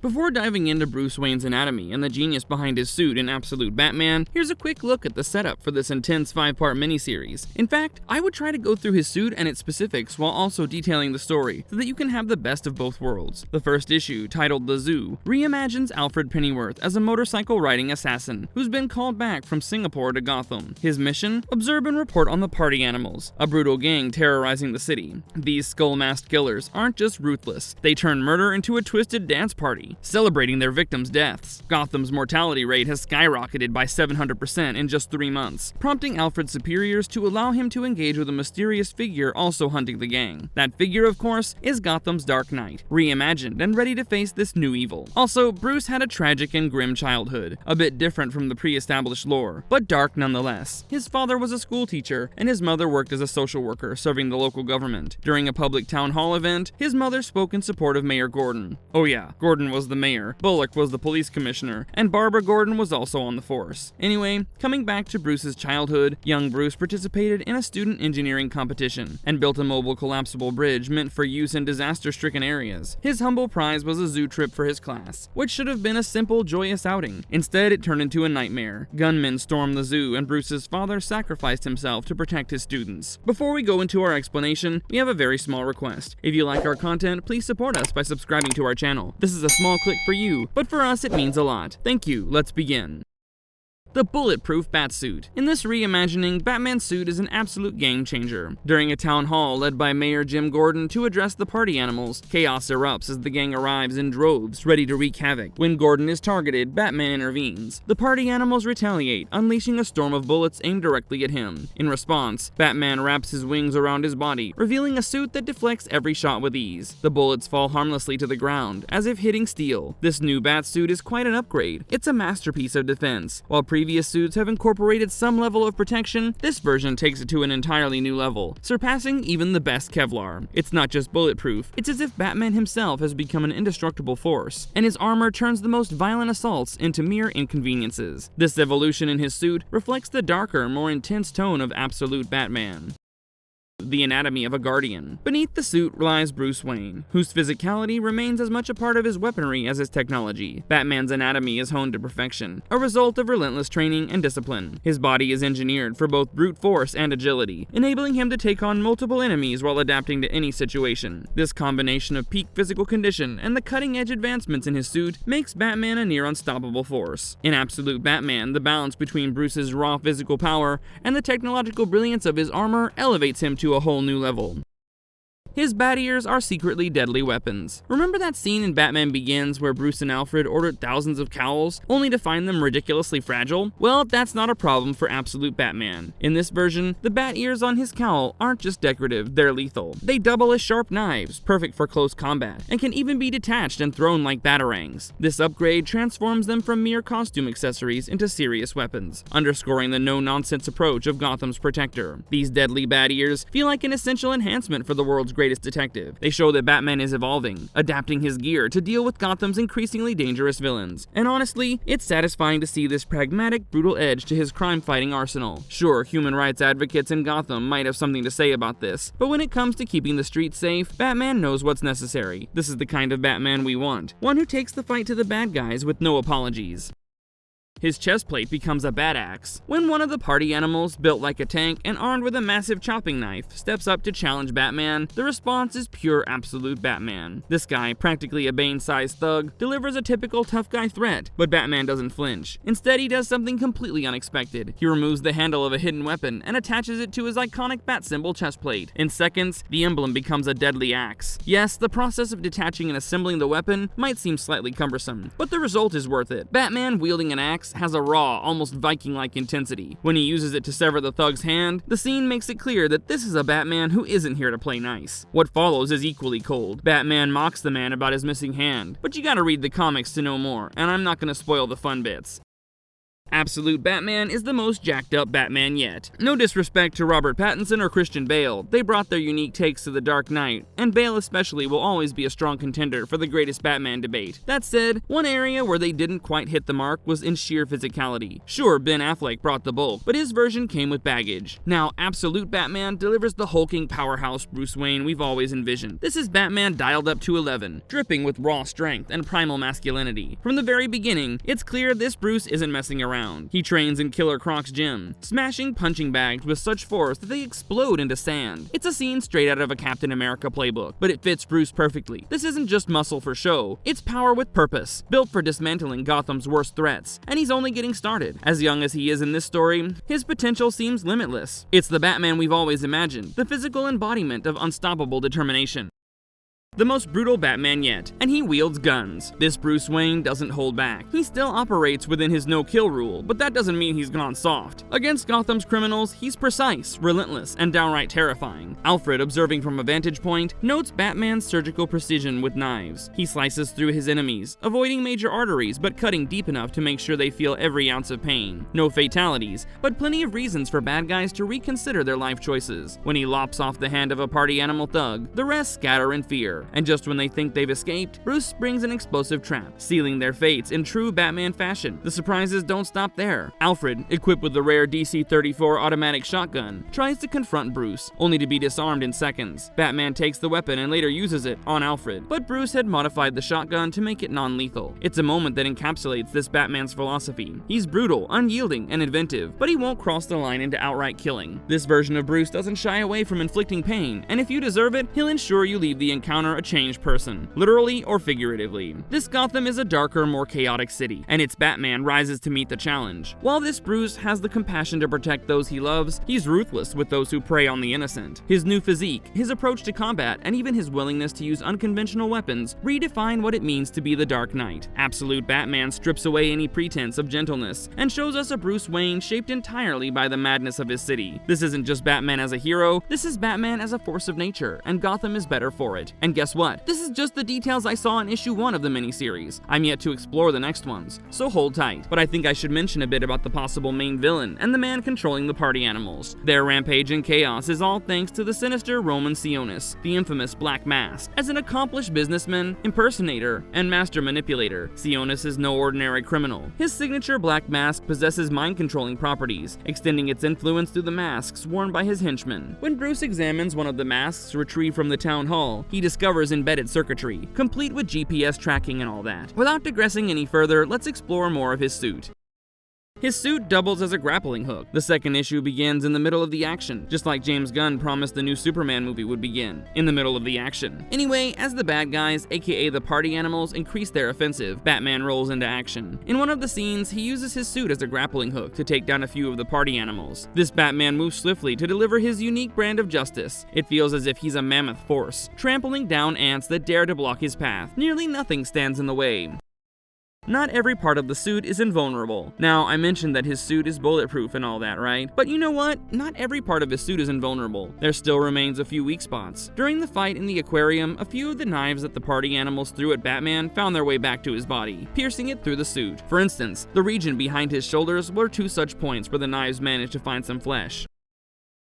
Before diving into Bruce Wayne's anatomy and the genius behind his suit in Absolute Batman, here's a quick look at the setup for this intense 5-part miniseries. In fact, I would try to go through his suit and its specifics while also detailing the story, so that you can have the best of both worlds. The first issue, titled The Zoo, reimagines Alfred Pennyworth as a motorcycle-riding assassin who's been called back from Singapore to Gotham. His mission? Observe and report on the party animals, a brutal gang terrorizing the city. These skull-masked killers aren't just ruthless, they turn murder into a twisted dance party, celebrating their victims' deaths. Gotham's mortality rate has skyrocketed by 700% in just 3 months, prompting Alfred's superiors to allow him to engage with a mysterious figure also hunting the gang. That figure, of course, is Gotham's Dark Knight, reimagined and ready to face this new evil. Also, Bruce had a tragic and grim childhood, a bit different from the pre-established lore, but dark nonetheless. His father was a school teacher, and his mother worked as a social worker serving the local government. During a public town hall event, his mother spoke in support of Mayor Gordon. Oh yeah, Gordon was the mayor, Bullock was the police commissioner, and Barbara Gordon was also on the force. Anyway, coming back to Bruce's childhood, young Bruce participated in a student engineering competition and built a mobile collapsible bridge meant for use in disaster-stricken areas. His humble prize was a zoo trip for his class, which should have been a simple, joyous outing. Instead, it turned into a nightmare. Gunmen stormed the zoo, and Bruce's father sacrificed himself to protect his students. Before we go into our explanation, we have a very small request. If you like our content, please support us by subscribing to our channel. This is a small click for you, but for us it means a lot. Thank you. Let's begin. The Bulletproof Bat Suit. In this reimagining, Batman's suit is an absolute game changer. During a town hall led by Mayor Jim Gordon to address the party animals, chaos erupts as the gang arrives in droves, ready to wreak havoc. When Gordon is targeted, Batman intervenes. The party animals retaliate, unleashing a storm of bullets aimed directly at him. In response, Batman wraps his wings around his body, revealing a suit that deflects every shot with ease. The bullets fall harmlessly to the ground, as if hitting steel. This new bat suit is quite an upgrade. It's a masterpiece of defense. While previous suits have incorporated some level of protection, this version takes it to an entirely new level, surpassing even the best Kevlar. It's not just bulletproof, it's as if Batman himself has become an indestructible force, and his armor turns the most violent assaults into mere inconveniences. This evolution in his suit reflects the darker, more intense tone of Absolute Batman. The anatomy of a guardian. Beneath the suit lies Bruce Wayne, whose physicality remains as much a part of his weaponry as his technology. Batman's anatomy is honed to perfection, a result of relentless training and discipline. His body is engineered for both brute force and agility, enabling him to take on multiple enemies while adapting to any situation. This combination of peak physical condition and the cutting-edge advancements in his suit makes Batman a near unstoppable force. In Absolute Batman, the balance between Bruce's raw physical power and the technological brilliance of his armor elevates him to a whole new level. His bat ears are secretly deadly weapons. Remember that scene in Batman Begins where Bruce and Alfred ordered thousands of cowls, only to find them ridiculously fragile? Well, that's not a problem for Absolute Batman. In this version, the bat ears on his cowl aren't just decorative, they're lethal. They double as sharp knives, perfect for close combat, and can even be detached and thrown like batarangs. This upgrade transforms them from mere costume accessories into serious weapons, underscoring the no-nonsense approach of Gotham's protector. These deadly bat ears feel like an essential enhancement for the world's greatest detective. They show that Batman is evolving, adapting his gear to deal with Gotham's increasingly dangerous villains. And honestly, it's satisfying to see this pragmatic, brutal edge to his crime-fighting arsenal. Sure, human rights advocates in Gotham might have something to say about this, but when it comes to keeping the streets safe, Batman knows what's necessary. This is the kind of Batman we want, one who takes the fight to the bad guys with no apologies. His chest plate becomes a bat axe. When one of the party animals, built like a tank and armed with a massive chopping knife, steps up to challenge Batman, the response is pure Absolute Batman. This guy, practically a Bane-sized thug, delivers a typical tough guy threat, but Batman doesn't flinch. Instead, he does something completely unexpected. He removes the handle of a hidden weapon and attaches it to his iconic bat symbol chest plate. In seconds, the emblem becomes a deadly axe. Yes, the process of detaching and assembling the weapon might seem slightly cumbersome, but the result is worth it. Batman wielding an axe has a raw, almost Viking-like intensity. When he uses it to sever the thug's hand, the scene makes it clear that this is a Batman who isn't here to play nice. What follows is equally cold. Batman mocks the man about his missing hand, but you gotta read the comics to know more, and I'm not gonna spoil the fun bits. Absolute Batman is the most jacked up Batman yet. No disrespect to Robert Pattinson or Christian Bale, they brought their unique takes to the Dark Knight, and Bale especially will always be a strong contender for the greatest Batman debate. That said, one area where they didn't quite hit the mark was in sheer physicality. Sure, Ben Affleck brought the bulk, but his version came with baggage. Now, Absolute Batman delivers the hulking powerhouse Bruce Wayne we've always envisioned. This is Batman dialed up to 11, dripping with raw strength and primal masculinity. From the very beginning, it's clear this Bruce isn't messing around. He trains in Killer Croc's gym, smashing punching bags with such force that they explode into sand. It's a scene straight out of a Captain America playbook, but it fits Bruce perfectly. This isn't just muscle for show, it's power with purpose, built for dismantling Gotham's worst threats, and he's only getting started. As young as he is in this story, his potential seems limitless. It's the Batman we've always imagined, the physical embodiment of unstoppable determination. The most brutal Batman yet, and he wields guns. This Bruce Wayne doesn't hold back. He still operates within his no-kill rule, but that doesn't mean he's gone soft. Against Gotham's criminals, he's precise, relentless, and downright terrifying. Alfred, observing from a vantage point, notes Batman's surgical precision with knives. He slices through his enemies, avoiding major arteries, but cutting deep enough to make sure they feel every ounce of pain. No fatalities, but plenty of reasons for bad guys to reconsider their life choices. When he lops off the hand of a party animal thug, the rest scatter in fear. And just when they think they've escaped, Bruce springs an explosive trap, sealing their fates in true Batman fashion. The surprises don't stop there. Alfred, equipped with the rare DC-34 automatic shotgun, tries to confront Bruce, only to be disarmed in seconds. Batman takes the weapon and later uses it on Alfred, but Bruce had modified the shotgun to make it non-lethal. It's a moment that encapsulates this Batman's philosophy. He's brutal, unyielding, and inventive, but he won't cross the line into outright killing. This version of Bruce doesn't shy away from inflicting pain, and if you deserve it, he'll ensure you leave the encounter a changed person, literally or figuratively. This Gotham is a darker, more chaotic city, and its Batman rises to meet the challenge. While this Bruce has the compassion to protect those he loves, he's ruthless with those who prey on the innocent. His new physique, his approach to combat, and even his willingness to use unconventional weapons redefine what it means to be the Dark Knight. Absolute Batman strips away any pretense of gentleness and shows us a Bruce Wayne shaped entirely by the madness of his city. This isn't just Batman as a hero, this is Batman as a force of nature, and Gotham is better for it. And guess what? This is just the details I saw in issue 1 of the miniseries. I'm yet to explore the next ones, so hold tight. But I think I should mention a bit about the possible main villain and the man controlling the party animals. Their rampage and chaos is all thanks to the sinister Roman Sionis, the infamous Black Mask. As an accomplished businessman, impersonator, and master manipulator, Sionis is no ordinary criminal. His signature Black Mask possesses mind-controlling properties, extending its influence through the masks worn by his henchmen. When Bruce examines one of the masks retrieved from the town hall, he discovers embedded circuitry, complete with GPS tracking and all that. Without digressing any further, let's explore more of his suit. His suit doubles as a grappling hook. The second issue begins in the middle of the action, just like James Gunn promised the new Superman movie would begin, in the middle of the action. Anyway, as the bad guys, aka the party animals, increase their offensive, Batman rolls into action. In one of the scenes, he uses his suit as a grappling hook to take down a few of the party animals. This Batman moves swiftly to deliver his unique brand of justice. It feels as if he's a mammoth force, trampling down ants that dare to block his path. Nearly nothing stands in the way. Not every part of the suit is invulnerable. Now, I mentioned that his suit is bulletproof and all that, right? But you know what? Not every part of his suit is invulnerable. There still remains a few weak spots. During the fight in the aquarium, a few of the knives that the party animals threw at Batman found their way back to his body, piercing it through the suit. For instance, the region behind his shoulders were 2 such points where the knives managed to find some flesh.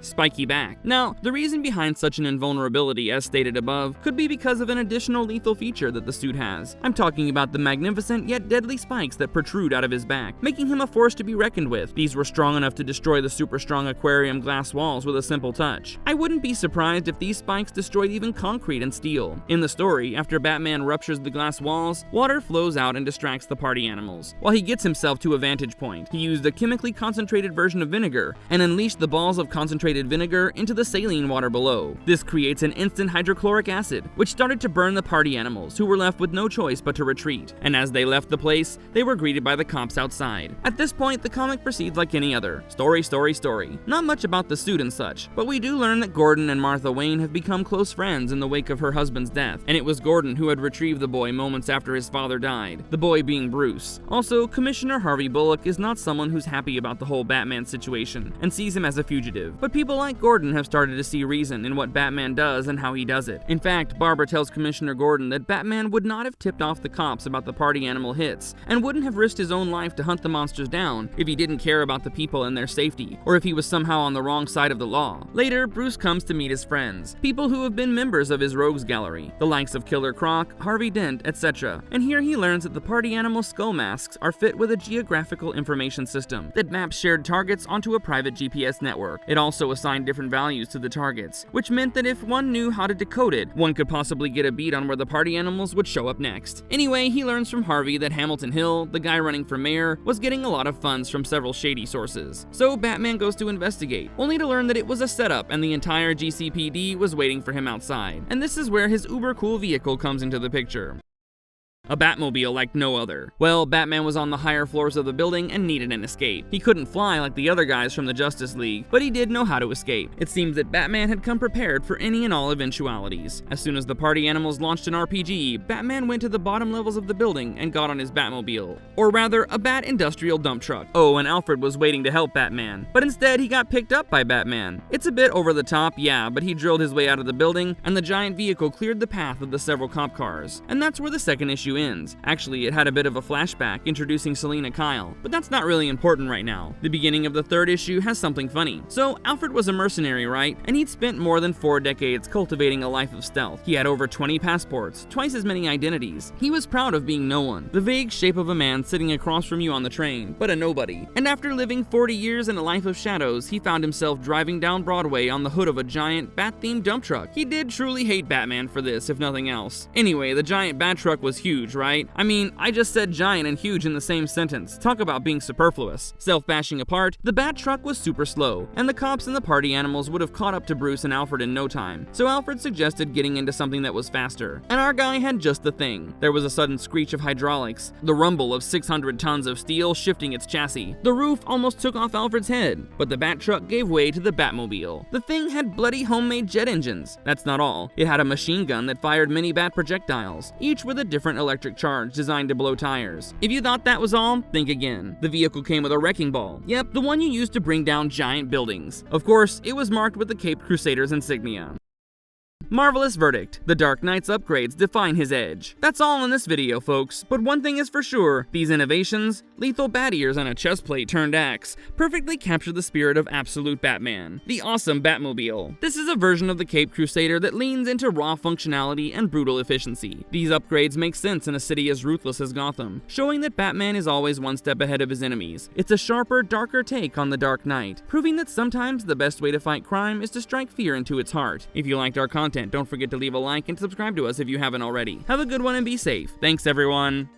Spiky back. Now, the reason behind such an invulnerability, as stated above, could be because of an additional lethal feature that the suit has. I'm talking about the magnificent yet deadly spikes that protrude out of his back, making him a force to be reckoned with. These were strong enough to destroy the super strong aquarium glass walls with a simple touch. I wouldn't be surprised if these spikes destroyed even concrete and steel. In the story, after Batman ruptures the glass walls, water flows out and distracts the party animals. While he gets himself to a vantage point, he used a chemically concentrated version of vinegar and unleashed the balls of concentrated vinegar into the saline water below. This creates an instant hydrochloric acid, which started to burn the party animals, who were left with no choice but to retreat. And as they left the place, they were greeted by the cops outside. At this point, the comic proceeds like any other. Story, story, story. Not much about the suit and such, but we do learn that Gordon and Martha Wayne have become close friends in the wake of her husband's death, and it was Gordon who had retrieved the boy moments after his father died, the boy being Bruce. Also, Commissioner Harvey Bullock is not someone who's happy about the whole Batman situation and sees him as a fugitive, but But people like Gordon have started to see reason in what Batman does and how he does it. In fact, Barbara tells Commissioner Gordon that Batman would not have tipped off the cops about the party animal hits, and wouldn't have risked his own life to hunt the monsters down if he didn't care about the people and their safety, or if he was somehow on the wrong side of the law. Later, Bruce comes to meet his friends, people who have been members of his rogues gallery, the likes of Killer Croc, Harvey Dent, etc. And here he learns that the party animal skull masks are fit with a geographical information system that maps shared targets onto a private GPS network. It also assigned different values to the targets, which meant that if one knew how to decode it, one could possibly get a beat on where the party animals would show up next. Anyway, he learns from Harvey that Hamilton Hill, the guy running for mayor, was getting a lot of funds from several shady sources. So Batman goes to investigate, only to learn that it was a setup and the entire GCPD was waiting for him outside. And this is where his uber cool vehicle comes into the picture. A Batmobile like no other. Well, Batman was on the higher floors of the building and needed an escape. He couldn't fly like the other guys from the Justice League, but he did know how to escape. It seems that Batman had come prepared for any and all eventualities. As soon as the party animals launched an RPG, Batman went to the bottom levels of the building and got on his Batmobile. Or rather, a Bat industrial dump truck. Oh, and Alfred was waiting to help Batman, but instead he got picked up by Batman. It's a bit over the top, yeah, but he drilled his way out of the building, and the giant vehicle cleared the path of the several cop cars. And that's where the second issue ends. Actually, it had a bit of a flashback introducing Selina Kyle, but that's not really important right now. The beginning of the third issue has something funny. So, Alfred was a mercenary, right? And he'd spent more than 4 decades cultivating a life of stealth. He had over 20 passports, twice as many identities. He was proud of being no one, the vague shape of a man sitting across from you on the train, but a nobody. And after living 40 years in a life of shadows, he found himself driving down Broadway on the hood of a giant Bat-themed dump truck. He did truly hate Batman for this, if nothing else. Anyway, the giant Bat truck was huge, right? I mean, I just said giant and huge in the same sentence. Talk about being superfluous. Self-bashing apart, the Bat truck was super slow, and the cops and the party animals would have caught up to Bruce and Alfred in no time. So Alfred suggested getting into something that was faster. And our guy had just the thing. There was a sudden screech of hydraulics, the rumble of 600 tons of steel shifting its chassis. The roof almost took off Alfred's head, but the Bat truck gave way to the Batmobile. The thing had bloody homemade jet engines. That's not all. It had a machine gun that fired mini Bat projectiles, each with a different electric charge designed to blow tires. If you thought that was all, think again. The vehicle came with a wrecking ball. Yep, the one you use to bring down giant buildings. Of course, it was marked with the Caped Crusader's insignia. Marvelous verdict. The Dark Knight's upgrades define his edge. That's all in this video, folks, but one thing is for sure, these innovations, lethal bat ears and a chestplate turned axe, perfectly capture the spirit of absolute Batman, the awesome Batmobile. This is a version of the Caped Crusader that leans into raw functionality and brutal efficiency. These upgrades make sense in a city as ruthless as Gotham, showing that Batman is always one step ahead of his enemies. It's a sharper, darker take on the Dark Knight, proving that sometimes the best way to fight crime is to strike fear into its heart. If you liked our content, don't forget to leave a like and subscribe to us if you haven't already. Have a good one and be safe. Thanks, everyone.